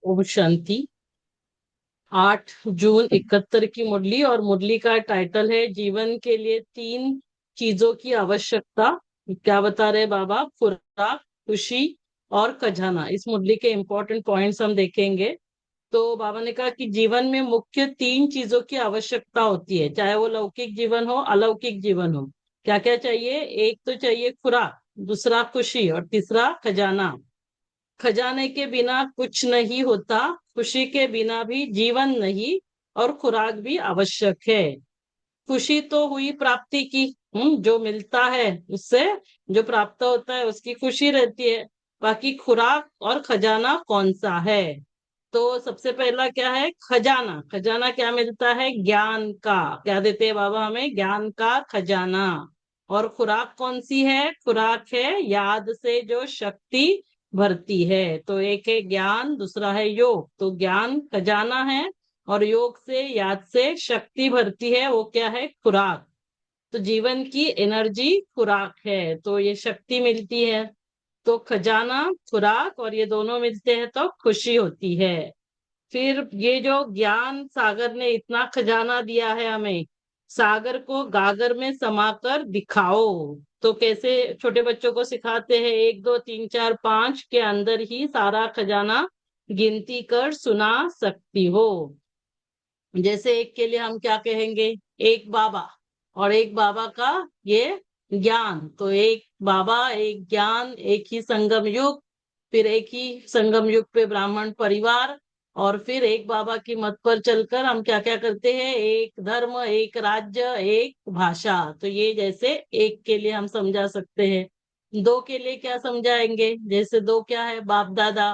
ओम शांति। 8 जून 71 की मुरली, और मुरली का टाइटल है जीवन के लिए 3 चीजों की आवश्यकता। क्या बता रहे बाबा? खुराक, खुशी और खजाना। इस मुरली के इंपॉर्टेंट पॉइंट्स हम देखेंगे। तो बाबा ने कहा कि जीवन में मुख्य 3 चीजों की आवश्यकता होती है, चाहे वो लौकिक जीवन हो, अलौकिक जीवन हो। क्या क्या चाहिए? एक तो चाहिए खुराक, दूसरा खुशी, और तीसरा खजाना। खजाने के बिना कुछ नहीं होता, खुशी के बिना भी जीवन नहीं, और खुराक भी आवश्यक है। खुशी तो हुई प्राप्ति की, जो मिलता है उससे, जो प्राप्त होता है उसकी खुशी रहती है। बाकी खुराक और खजाना कौन सा है? तो सबसे पहला क्या है? खजाना। खजाना क्या मिलता है? ज्ञान का। क्या देते हैं बाबा हमें? ज्ञान का खजाना। और खुराक कौन सी है? खुराक है याद से जो शक्ति भरती है। तो एक है ज्ञान, दूसरा है योग। तो ज्ञान खजाना है, और योग से, याद से शक्ति भरती है, वो क्या है? खुराक। तो जीवन की एनर्जी खुराक है, तो ये शक्ति मिलती है। तो खजाना, खुराक और ये दोनों मिलते हैं तो खुशी होती है। फिर ये जो ज्ञान सागर ने इतना खजाना दिया है हमें, सागर को गागर में समाकर दिखाओ। तो कैसे छोटे बच्चों को सिखाते हैं? 1 2 3 4 5 के अंदर ही सारा खजाना गिनती कर सुना सकती हो। जैसे एक के लिए हम क्या कहेंगे? एक बाबा, और एक बाबा का ये ज्ञान। तो एक बाबा, एक ज्ञान, एक ही संगम युग, फिर एक ही संगम युग पे ब्राह्मण परिवार, और फिर एक बाबा की मत पर चलकर हम क्या क्या करते हैं? एक धर्म, एक राज्य, एक भाषा। तो ये जैसे एक के लिए हम समझा सकते हैं। दो के लिए क्या समझाएंगे? जैसे दो क्या है? बाप दादा,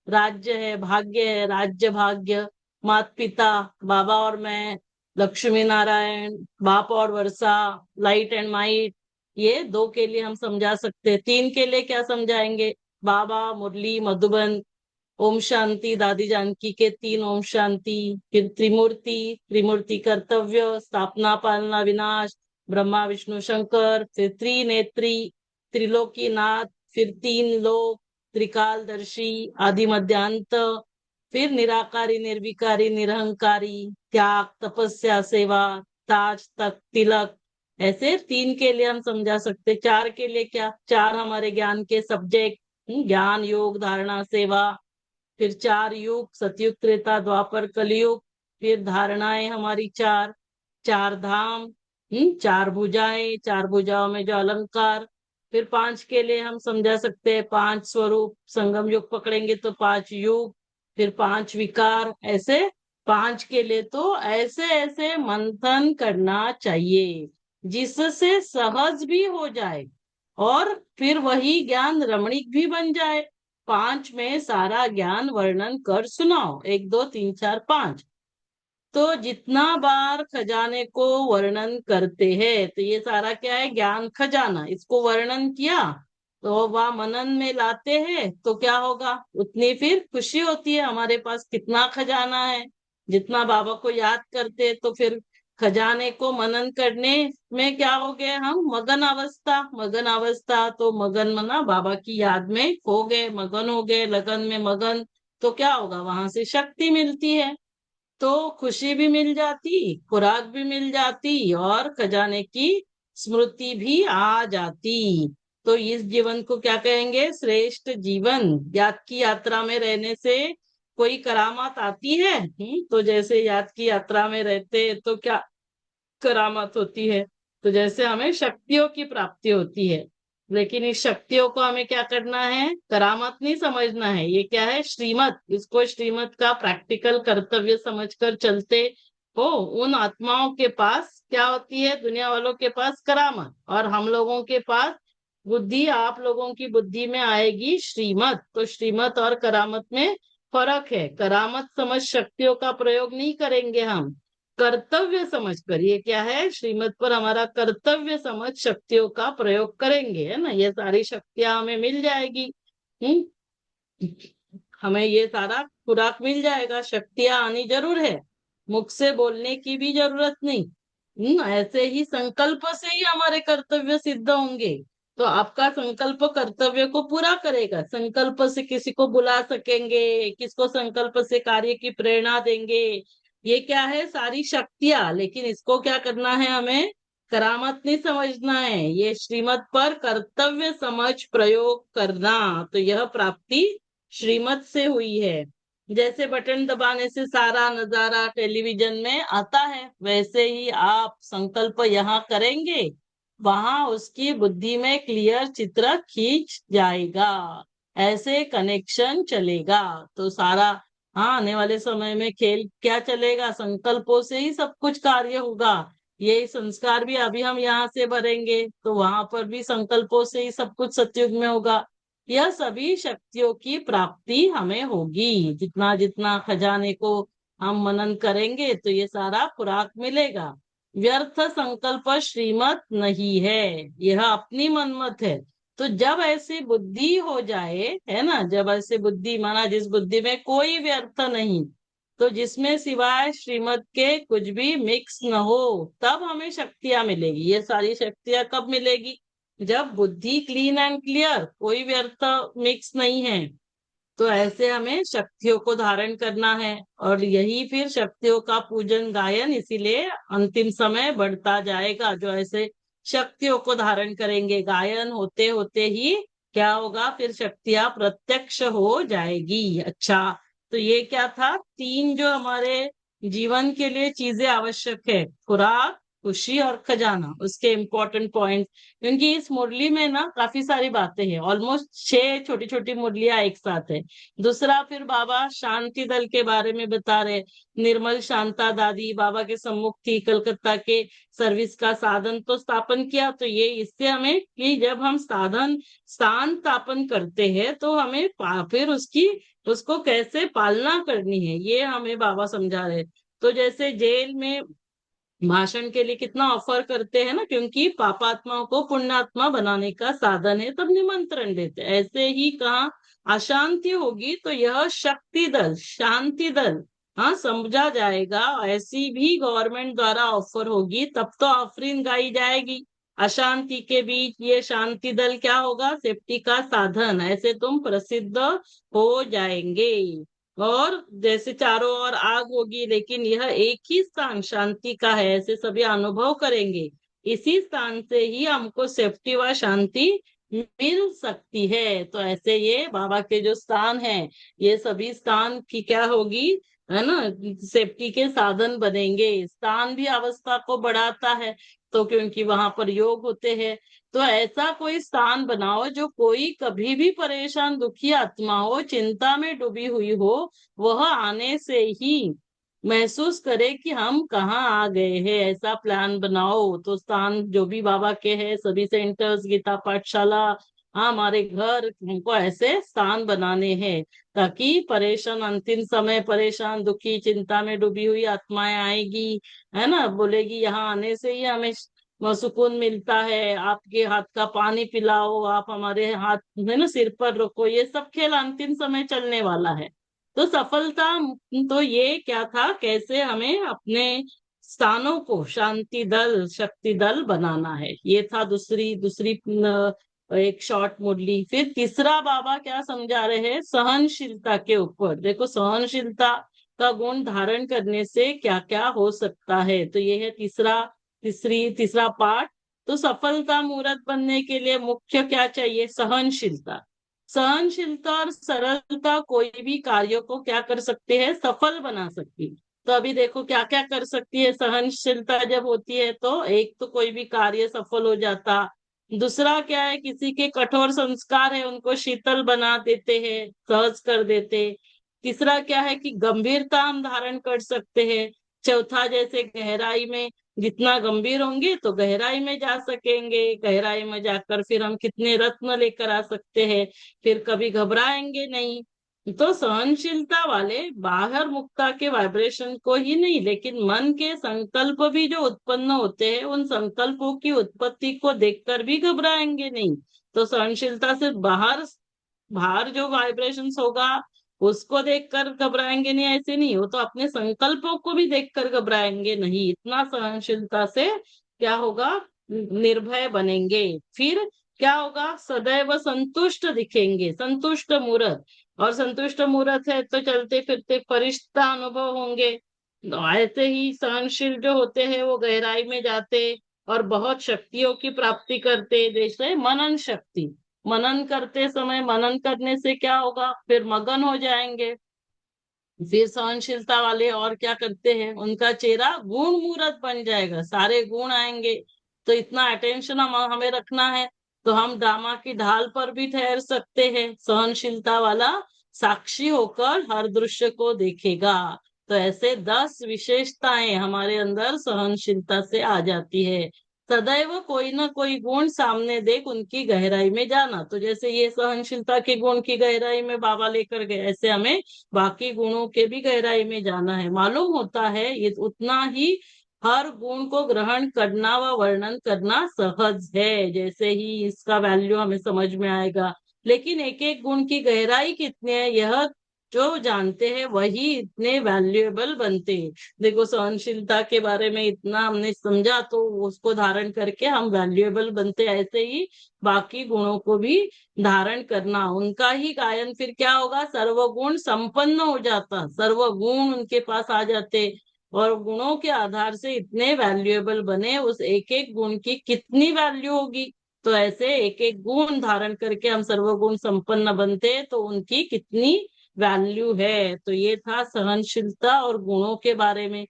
राज्य है, भाग्य है, राज्य भाग्य, माता पिता, बाबा और मैं, लक्ष्मी नारायण, बाप और वर्षा, लाइट एंड माइट। ये दो के लिए हम समझा सकते हैं। तीन के लिए क्या समझाएंगे? बाबा, मुरली, मधुबन, ओम शांति, दादी जानकी के 3 ओम शांति। फिर त्रिमूर्ति, त्रिमूर्ति कर्तव्य, स्थापना, पालना, विनाश, ब्रह्मा विष्णु शंकर। फिर त्रिनेत्री, त्रिलोकीनाथ, फिर 3 लोक, त्रिकालदर्शी, आदि मध्यांत। फिर निराकारी, निर्विकारी, निरहंकारी, त्याग, तपस्या, सेवा, ताज तक तिलक। ऐसे 3 के लिए हम समझा सकते। 4 के लिए क्या? 4 हमारे ज्ञान के सब्जेक्ट, ज्ञान, योग, धारणा, सेवा। फिर 4 युग, सतयुग, त्रेता, द्वापर, कलयुग। फिर धारणाएं हमारी 4, 4 धाम, 4 भुजाएं, 4 भुजाओं में जो अलंकार। फिर 5 के लिए हम समझा सकते हैं 5 स्वरूप, संगम युग पकड़ेंगे तो 5 युग। फिर 5 विकार। ऐसे 5 के लिए तो ऐसे ऐसे मंथन करना चाहिए जिससे सहज भी हो जाए, और फिर वही ज्ञान रमणीक भी बन जाए। 5 में सारा ज्ञान वर्णन कर सुनाओ। 1 2 3 4 5। तो जितना बार खजाने को वर्णन करते हैं, तो ये सारा क्या है? ज्ञान खजाना। इसको वर्णन किया तो वह मनन में लाते हैं, तो क्या होगा? उतनी फिर खुशी होती है। हमारे पास कितना खजाना है! जितना बाबा को याद करते हैं, तो फिर खजाने को मनन करने में क्या हो गए हम? मगन अवस्था। मगन अवस्था तो मगन मना बाबा की याद में खो गए, मगन हो गए, लगन में मगन। तो क्या होगा? वहां से शक्ति मिलती है, तो खुशी भी मिल जाती, खुराक भी मिल जाती, और खजाने की स्मृति भी आ जाती। तो इस जीवन को क्या कहेंगे? श्रेष्ठ जीवन। याद की यात्रा में रहने से कोई करामात आती है? तो जैसे याद की यात्रा में रहते हैं तो क्या करामात होती है? तो जैसे हमें शक्तियों की प्राप्ति होती है। लेकिन इस शक्तियों को हमें क्या करना है? करामात नहीं समझना है। ये क्या है? श्रीमत। इसको श्रीमत का प्रैक्टिकल कर्तव्य समझकर चलते हो, उन आत्माओं के पास क्या होती है? दुनिया वालों के पास करामत, और हम लोगों के पास बुद्धि। आप लोगों की बुद्धि में आएगी श्रीमत। तो श्रीमत और करामत में फर्क है। करामत समझ शक्तियों का प्रयोग नहीं करेंगे हम, कर्तव्य समझकर। ये क्या है? श्रीमत पर हमारा कर्तव्य समझ शक्तियों का प्रयोग करेंगे, है ना? ये सारी शक्तियां हमें मिल जाएगी। हम्म हमें ये सारा खुराक मिल जाएगा। शक्तियां आनी जरूर है, मुख से बोलने की भी जरूरत नहीं। ऐसे ही संकल्प से ही हमारे कर्तव्य सिद्ध होंगे। तो आपका संकल्प कर्तव्य को पूरा करेगा। संकल्प से किसी को बुला सकेंगे, किसको संकल्प से कार्य की प्रेरणा देंगे, ये क्या है, सारी शक्तियां। लेकिन इसको क्या करना है, हमें करामत नहीं समझना है, ये श्रीमत पर कर्तव्य समझ प्रयोग करना। तो यह प्राप्ति श्रीमत से हुई है। जैसे बटन दबाने से सारा नजारा टेलीविजन में आता है, वैसे ही आप संकल्प यहाँ करेंगे, वहां उसकी बुद्धि में क्लियर चित्र खींच जाएगा, ऐसे कनेक्शन चलेगा। तो सारा, हाँ, आने वाले समय में खेल क्या चलेगा, संकल्पों से ही सब कुछ कार्य होगा। ये संस्कार भी अभी हम यहाँ से भरेंगे तो वहां पर भी संकल्पों से ही सब कुछ सतयुग में होगा। यह सभी शक्तियों की प्राप्ति हमें होगी, जितना जितना खजाने को हम मनन करेंगे तो ये सारा खुराक मिलेगा। व्यर्थ संकल्प श्रीमत नहीं है, यह अपनी मनमत है। तो जब ऐसी बुद्धि हो जाए, है ना, जब ऐसी बुद्धि माना जिस बुद्धि में कोई व्यर्थ नहीं, तो जिसमें सिवाय श्रीमत के कुछ भी मिक्स न हो, तब हमें शक्तियां मिलेगी। ये सारी शक्तियां कब मिलेगी, जब बुद्धि क्लीन एंड क्लियर, कोई व्यर्थ मिक्स नहीं है। तो ऐसे हमें शक्तियों को धारण करना है, और यही फिर शक्तियों का पूजन गायन इसीलिए अंतिम समय बढ़ता जाएगा। जो ऐसे शक्तियों को धारण करेंगे, गायन होते होते ही क्या होगा, फिर शक्तियां प्रत्यक्ष हो जाएगी। अच्छा, तो ये क्या था, तीन जो हमारे जीवन के लिए चीजें आवश्यक है, खुराक, खुशी और खजाना, उसके इम्पोर्टेंट पॉइंट। क्योंकि इस मुरली में ना काफी सारी बातें हैं, ऑलमोस्ट 6 छोटी छोटी मुरलियां एक साथ है। दूसरा, फिर बाबा शांति दल के बारे में बता रहे। निर्मल शांता दादी बाबा के सम्मुख थी, कलकत्ता के सर्विस का साधन तो स्थापन किया। तो ये इससे हमें कि जब हम साधन स्थान स्थापन करते हैं तो हमें फिर उसको कैसे पालना करनी है, ये हमें बाबा समझा रहे। तो जैसे जेल में भाषण के लिए कितना ऑफर करते हैं ना, क्योंकि पापात्माओं को पुण्यात्मा बनाने का साधन है, तब निमंत्रण देते हैं। ऐसे ही कहा अशांति होगी तो यह शक्ति दल, शांति दल, हाँ, समझा जाएगा। ऐसी भी गवर्नमेंट द्वारा ऑफर होगी, तब तो ऑफरिंग गाई जाएगी। अशांति के बीच ये शांति दल क्या होगा, सेफ्टी का साधन, ऐसे तुम प्रसिद्ध हो जाएंगे। और जैसे चारों ओर आग होगी, लेकिन यह एक ही स्थान शांति का है, ऐसे सभी अनुभव करेंगे। इसी स्थान से ही हमको सेफ्टी व शांति मिल सकती है। तो ऐसे ये बाबा के जो स्थान है, ये सभी स्थान की क्या होगी, है ना, सेफ्टी के साधन बनेंगे। स्थान भी अवस्था को बढ़ाता है, तो क्योंकि वहां पर योग होते हैं। तो ऐसा कोई स्थान बनाओ जो कोई कभी भी परेशान दुखी आत्मा हो, चिंता में डूबी हुई हो, वह आने से ही महसूस करे कि हम कहाँ आ गए हैं। ऐसा प्लान बनाओ। तो स्थान जो भी बाबा के हैं, सभी सेंटर्स, गीता पाठशाला, हाँ, हमारे घर, हमको ऐसे स्थान बनाने हैं, ताकि परेशान अंतिम समय परेशान दुखी चिंता में डूबी हुई आत्माएं आएगी, है ना, बोलेगी यहाँ आने से ही हमें सुकून मिलता है, आपके हाथ का पानी पिलाओ, आप हमारे हाथ, है ना, सिर पर रखो। ये सब खेल अंतिम समय चलने वाला है। तो सफलता, तो ये क्या था, कैसे हमें अपने स्थानों को शांति दल, शक्ति दल बनाना है। ये था दूसरी दूसरी एक शॉर्ट मुरली। फिर तीसरा बाबा क्या समझा रहे हैं, सहनशीलता के ऊपर। देखो, सहनशीलता का गुण धारण करने से क्या क्या हो सकता है। तो ये है तीसरा पार्ट। तो सफलता मूर्त बनने के लिए मुख्य क्या चाहिए, सहनशीलता। सहनशीलता और सरलता कोई भी कार्य को क्या कर सकते हैं, सफल बना सकती है। तो अभी देखो क्या क्या कर सकती है सहनशीलता जब होती है, तो एक तो कोई भी कार्य सफल हो जाता। दूसरा क्या है, किसी के कठोर संस्कार है उनको शीतल बना देते हैं, सहज कर देते। तीसरा क्या है कि गंभीरता हम धारण कर सकते हैं। चौथा, जैसे गहराई में, जितना गंभीर होंगे तो गहराई में जा सकेंगे, गहराई में जाकर फिर हम कितने रत्न लेकर आ सकते हैं, फिर कभी घबराएंगे नहीं। तो सहनशीलता वाले बाहर मुक्ता के वाइब्रेशन को ही नहीं, लेकिन मन के संकल्प भी जो उत्पन्न होते हैं, उन संकल्पों की उत्पत्ति को देखकर भी घबराएंगे नहीं। तो सहनशीलता से बाहर बाहर जो वाइब्रेशंस होगा उसको देखकर घबराएंगे नहीं, ऐसे नहीं, वो तो अपने संकल्पों को भी देखकर घबराएंगे नहीं। इतना सहनशीलता से क्या होगा, निर्भय बनेंगे। फिर क्या होगा, सदैव संतुष्ट दिखेंगे, संतुष्ट मूर्त। और संतुष्ट मूर्त है तो चलते फिरते फरिश्ता अनुभव होंगे। तो ऐसे ही सहनशील जो होते हैं वो गहराई में जाते और बहुत शक्तियों की प्राप्ति करते, जैसे मनन शक्ति। मनन करते समय, मनन करने से क्या होगा, फिर मगन हो जाएंगे। फिर सहनशीलता वाले और क्या करते हैं, उनका चेहरा गुण मूरत बन जाएगा, सारे गुण आएंगे। तो इतना अटेंशन हमें रखना है। तो हम ड्रामा की ढाल पर भी ठहर सकते हैं। सहनशीलता वाला साक्षी होकर हर दृश्य को देखेगा। तो ऐसे 10 विशेषताएं हमारे अंदर सहनशीलता से आ जाती है। सदैव कोई ना कोई गुण सामने देख उनकी गहराई में जाना। तो जैसे ये सहनशीलता के गुण की गहराई में बाबा लेकर गए, ऐसे हमें बाकी गुणों के भी गहराई में जाना है। मालूम होता है ये उतना ही हर गुण को ग्रहण करना व वर्णन करना सहज है, जैसे ही इसका वैल्यू हमें समझ में आएगा। लेकिन एक एक गुण की गहराई कितनी है, यह जो जानते हैं वही इतने वैल्यूएबल बनते हैं। देखो, सहनशीलता के बारे में इतना हमने समझा तो उसको धारण करके हम वैल्यूएबल बनते। ऐसे ही बाकी गुणों को भी धारण करना, उनका ही गायन फिर क्या होगा, सर्वगुण संपन्न हो जाता, सर्वगुण उनके पास आ जाते। और गुणों के आधार से इतने वैल्यूएबल बने, उस एक एक गुण की कितनी वैल्यू होगी। तो ऐसे एक एक गुण धारण करके हम सर्वगुण संपन्न बनते, तो उनकी कितनी वैल्यू है। तो ये था सहनशीलता और गुणों के बारे में।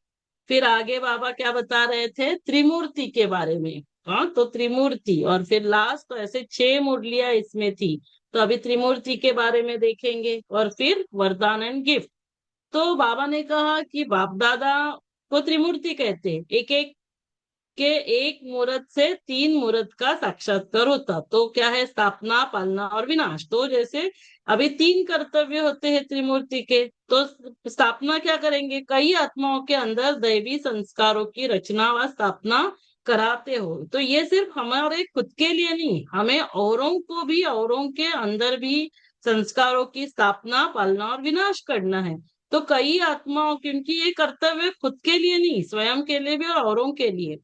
फिर आगे बाबा क्या बता रहे थे, त्रिमूर्ति के बारे में। हाँ, तो त्रिमूर्ति और फिर लास्ट, तो ऐसे 6 मुरलियां इसमें थी। तो अभी त्रिमूर्ति के बारे में देखेंगे और फिर वरदान एंड गिफ्ट। तो बाबा ने कहा कि बाप दादा को त्रिमूर्ति कहते हैं। एक एक के एक मूर्त से 3 मूर्त का साक्षात्कार होता। तो क्या है, स्थापना, पालना और विनाश। तो जैसे अभी 3 कर्तव्य होते हैं त्रिमूर्ति के। तो स्थापना क्या करेंगे, कई आत्माओं के अंदर दैवी संस्कारों की रचना व स्थापना कराते हो। तो ये सिर्फ हमारे खुद के लिए नहीं, हमें औरों को भी, औरों के अंदर भी संस्कारों की स्थापना, पालना और विनाश करना है। तो कई आत्माओं, क्योंकि ये कर्तव्य खुद के लिए नहीं, स्वयं के लिए भी और औरों के लिए।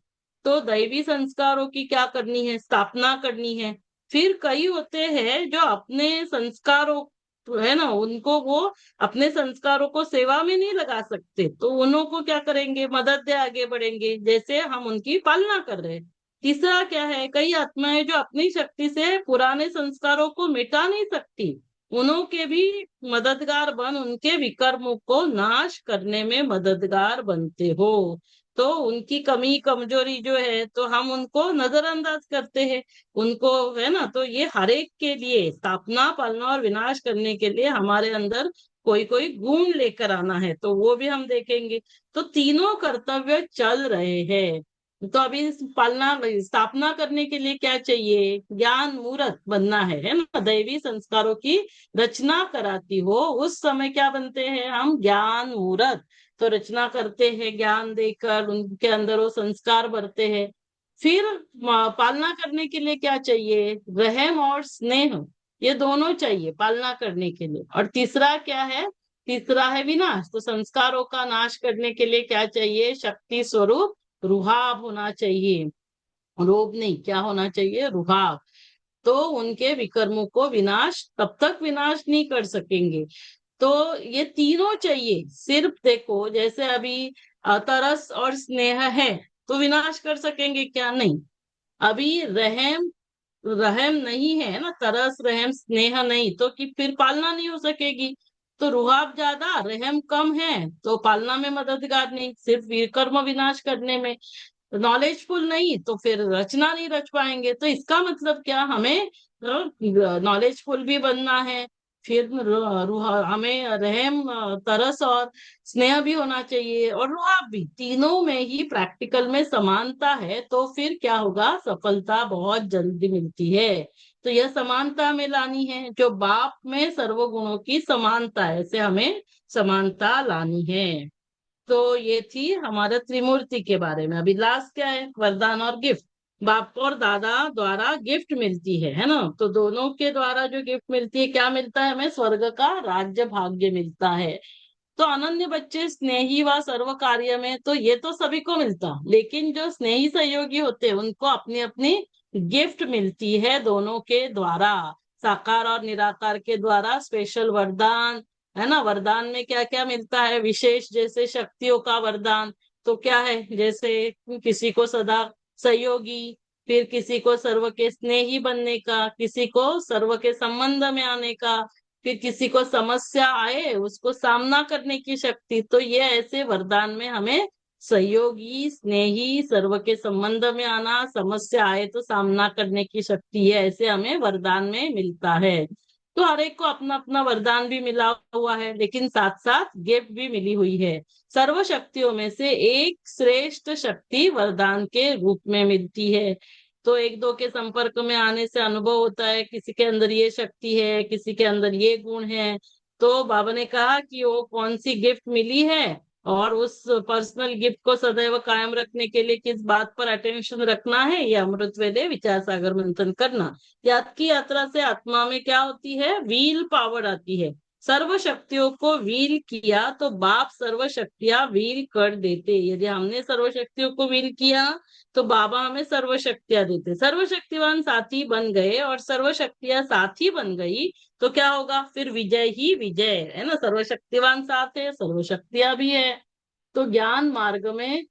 तो दैवी संस्कारों की क्या करनी है, स्थापना करनी है। फिर कई होते हैं जो अपने संस्कारों, तो है ना, उनको वो अपने संस्कारों को सेवा में नहीं लगा सकते, तो उन्हों को क्या करेंगे, मदद दे आगे बढ़ेंगे, जैसे हम उनकी पालना कर रहे हैं। तीसरा क्या है, कई आत्माएं जो अपनी शक्ति से पुराने संस्कारों को मिटा नहीं सकती, उन्हों के भी मददगार बन उनके विकर्मों को नाश करने में मददगार बनते हो। तो उनकी कमी कमजोरी जो है, तो हम उनको नजरअंदाज करते हैं, उनको, है ना। तो ये हर एक के लिए स्थापना, पालना और विनाश करने के लिए हमारे अंदर कोई कोई गुण लेकर आना है, तो वो भी हम देखेंगे। तो तीनों कर्तव्य चल रहे हैं। तो अभी इस पालना, स्थापना करने के लिए क्या चाहिए, ज्ञान मूर्त बनना है ना। दैवी संस्कारों की रचना कराती हो उस समय क्या बनते हैं हम, ज्ञान मूर्त। तो रचना करते हैं ज्ञान देकर, उनके अंदर वो संस्कार भरते हैं। फिर पालना करने के लिए क्या चाहिए, रहम और स्नेह, ये दोनों चाहिए पालना करने के लिए। और तीसरा क्या है, तीसरा है विनाश। तो संस्कारों का नाश करने के लिए क्या चाहिए, शक्ति स्वरूप रुहाब होना चाहिए। रोब नहीं, क्या होना चाहिए, रुहाब। तो उनके विकर्मों को विनाश तब तक विनाश नहीं कर सकेंगे। तो ये तीनों चाहिए। सिर्फ देखो, जैसे अभी तरस और स्नेह है तो विनाश कर सकेंगे क्या, नहीं। अभी रहम, रहम नहीं है ना, तरस रहम स्नेह नहीं, तो कि फिर पालना नहीं हो सकेगी। तो रुहाब ज्यादा, रहम कम है, तो पालना में मददगार नहीं, सिर्फ विकर्म विनाश करने में। नॉलेजफुल नहीं तो फिर रचना नहीं रच पाएंगे। तो इसका मतलब क्या, हमें नॉलेजफुल भी बनना है। फिर हमें रहम, तरस और स्नेह भी होना चाहिए, और रुआब भी। तीनों में ही प्रैक्टिकल में समानता है, तो फिर क्या होगा, सफलता बहुत जल्दी मिलती है। तो यह समानता हमें लानी है, जो बाप में सर्वगुणों की समानता है, ऐसे हमें समानता लानी है। तो ये थी हमारा त्रिमूर्ति के बारे में। अभी लास्ट क्या है, वरदान और गिफ्ट। बाप और दादा द्वारा गिफ्ट मिलती है ना। तो दोनों के द्वारा जो गिफ्ट मिलती है, क्या मिलता है हमें, स्वर्ग का राज्य भाग्य मिलता है। तो अनन्य बच्चे स्नेही व सर्व कार्य में, तो ये तो सभी को मिलता, लेकिन जो स्नेही सहयोगी होते हैं उनको अपनी अपनी गिफ्ट मिलती है दोनों के द्वारा, साकार और निराकार के द्वारा स्पेशल वरदान, है ना। वरदान में क्या क्या मिलता है, विशेष जैसे शक्तियों का वरदान तो क्या है, जैसे किसी को सदा सहयोगी, फिर किसी को सर्व के स्नेही बनने का, किसी को सर्व के संबंध में आने का, फिर किसी को समस्या आए उसको सामना करने की शक्ति। तो ये ऐसे वरदान में हमें सहयोगी, स्नेही, सर्व के संबंध में आना, समस्या आए तो सामना करने की शक्ति है, ऐसे हमें वरदान में मिलता है। तो हर एक को अपना अपना वरदान भी मिला हुआ है, लेकिन साथ साथ गिफ्ट भी मिली हुई है। सर्व शक्तियों में से एक श्रेष्ठ शक्ति वरदान के रूप में मिलती है। तो एक दो के संपर्क में आने से अनुभव होता है किसी के अंदर ये शक्ति है, किसी के अंदर ये गुण है। तो बाबा ने कहा कि वो कौन सी गिफ्ट मिली है और उस पर्सनल गिफ्ट को सदैव कायम रखने के लिए किस बात पर अटेंशन रखना है, ये अमृत वेले विचार सागर मंथन करना। याद की यात्रा से आत्मा में क्या होती है, व्हील पावर आती है। सर्व शक्तियों को व्हील किया तो बाप सर्व शक्तियां व्हील कर देते। यदि हमने सर्व शक्तियों को व्हील किया तो बाबा हमें सर्व शक्तियां देते। सर्वशक्तिवान साथी बन गए और सर्व शक्तियां साथी बन गई तो क्या होगा, फिर विजय ही विजय है ना। सर्वशक्तिवान साथ है, सर्व शक्तियां भी है। तो ज्ञान मार्ग में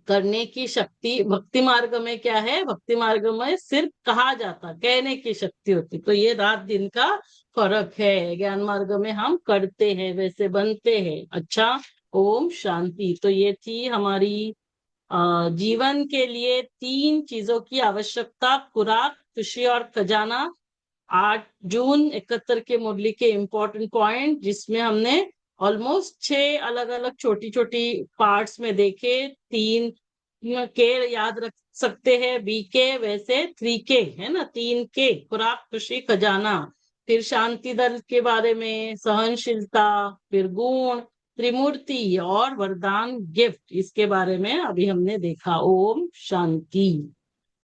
करने की शक्ति, भक्ति मार्ग में क्या है, भक्ति मार्ग में सिर्फ कहा जाता, कहने की शक्ति होती। तो ये रात दिन का फर्क है। ज्ञान मार्ग में हम करते हैं, वैसे बनते हैं। अच्छा, ओम शांति। तो ये थी हमारी जीवन के लिए तीन चीजों की आवश्यकता, खुराक, खुशी और खजाना। 8 जून 71 के मुरली के इम्पोर्टेंट पॉइंट, जिसमें हमने ऑलमोस्ट 6 अलग अलग छोटी छोटी पार्ट्स में देखे। 3 के याद रख सकते हैं, बी के वैसे 3 के है ना, 3 के, खुराक, खुशी, खजाना। फिर शांति दल के बारे में, सहनशीलता, फिर गुण, त्रिमूर्ति और वरदान गिफ्ट, इसके बारे में अभी हमने देखा। ओम शांति।